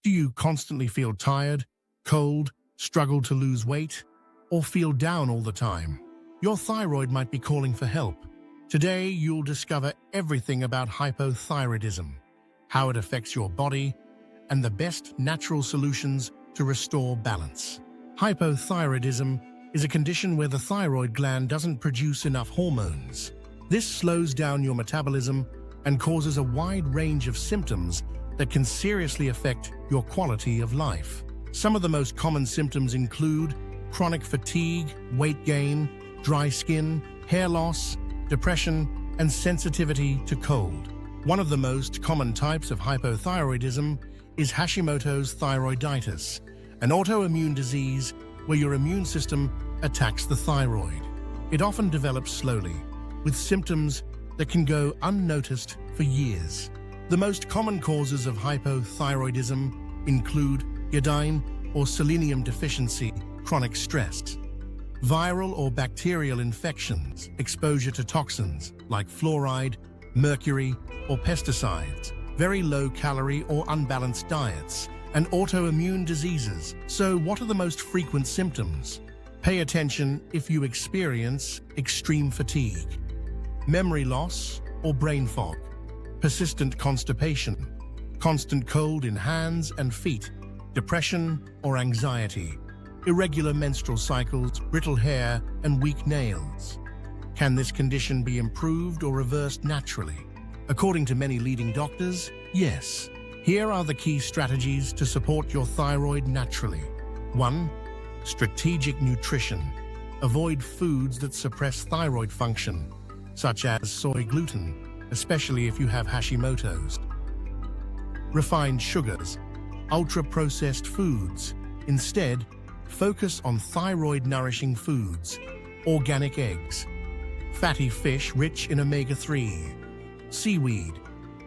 Do you constantly feel tired, cold, struggle to lose weight, or feel down all the time? Your thyroid might be calling for help. Today, you'll discover everything about hypothyroidism, how it affects your body, and the best natural solutions to restore balance. Hypothyroidism is a condition where the thyroid gland doesn't produce enough hormones. This slows down your metabolism and causes a wide range of symptoms that can seriously affect your quality of life. Some of the most common symptoms include chronic fatigue, weight gain, dry skin, hair loss, depression, and sensitivity to cold. One of the most common types of hypothyroidism is Hashimoto's thyroiditis, an autoimmune disease where your immune system attacks the thyroid. It often develops slowly, with symptoms that can go unnoticed for years. The most common causes of hypothyroidism include iodine or selenium deficiency, chronic stress, viral or bacterial infections, exposure to toxins like fluoride, mercury, or pesticides, very low-calorie or unbalanced diets, and autoimmune diseases. So what are the most frequent symptoms? Pay attention if you experience extreme fatigue, memory loss or brain fog, persistent constipation, constant cold in hands and feet, depression or anxiety, irregular menstrual cycles, brittle hair, and weak nails. Can this condition be improved or reversed naturally? According to many leading doctors, yes. Here are the key strategies to support your thyroid naturally. 1. Strategic nutrition. Avoid foods that suppress thyroid function, such as soy gluten, especially if you have Hashimoto's. Refined sugars, ultra-processed foods. Instead, focus on thyroid-nourishing foods, organic eggs, fatty fish rich in omega-3, seaweed,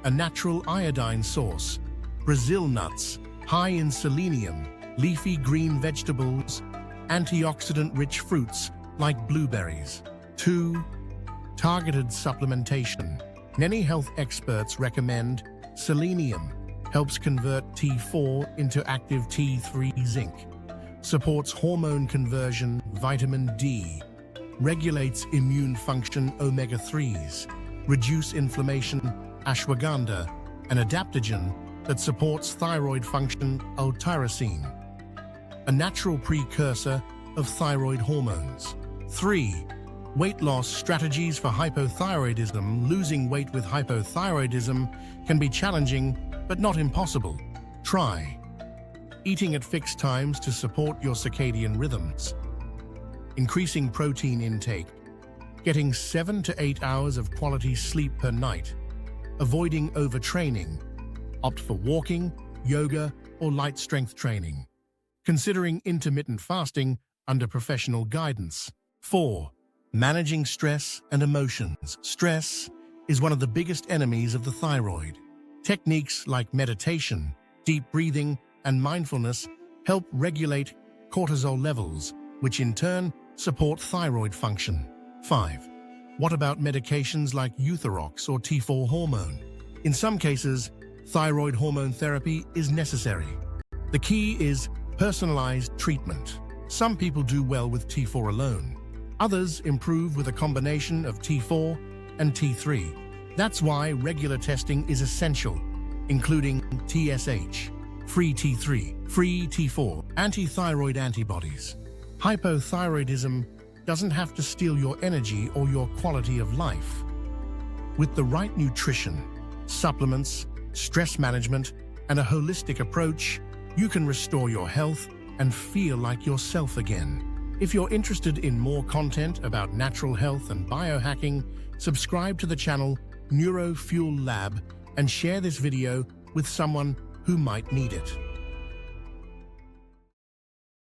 a natural iodine source, Brazil nuts, high in selenium, leafy green vegetables, antioxidant-rich fruits like blueberries. 2. Targeted supplementation. Many health experts recommend selenium, helps convert T4 into active T3 zinc, supports hormone conversion, vitamin D, regulates immune function, omega-3s, reduce inflammation, ashwagandha, an adaptogen that supports thyroid function, L-tyrosine, a natural precursor of thyroid hormones. 3. Weight loss strategies for hypothyroidism. Losing weight with hypothyroidism can be challenging, but not impossible. Try eating at fixed times to support your circadian rhythms, increasing protein intake, getting 7 to 8 hours of quality sleep per night, avoiding overtraining, opt for walking, yoga, or light strength training, considering intermittent fasting under professional guidance. 4. Managing stress and emotions. Stress is one of the biggest enemies of the thyroid. Techniques like meditation, deep breathing, and mindfulness help regulate cortisol levels, which in turn support thyroid function. 5. What about medications like Euthyrox or T4 hormone? In some cases, thyroid hormone therapy is necessary. The key is personalized treatment. Some people do well with T4 alone. Others improve with a combination of T4 and T3. That's why regular testing is essential, including TSH, free T3, free T4, anti-thyroid antibodies. Hypothyroidism doesn't have to steal your energy or your quality of life. With the right nutrition, supplements, stress management, and a holistic approach, you can restore your health and feel like yourself again. If you're interested in more content about natural health and biohacking, subscribe to the channel Neurofuel Lab and share this video with someone who might need it.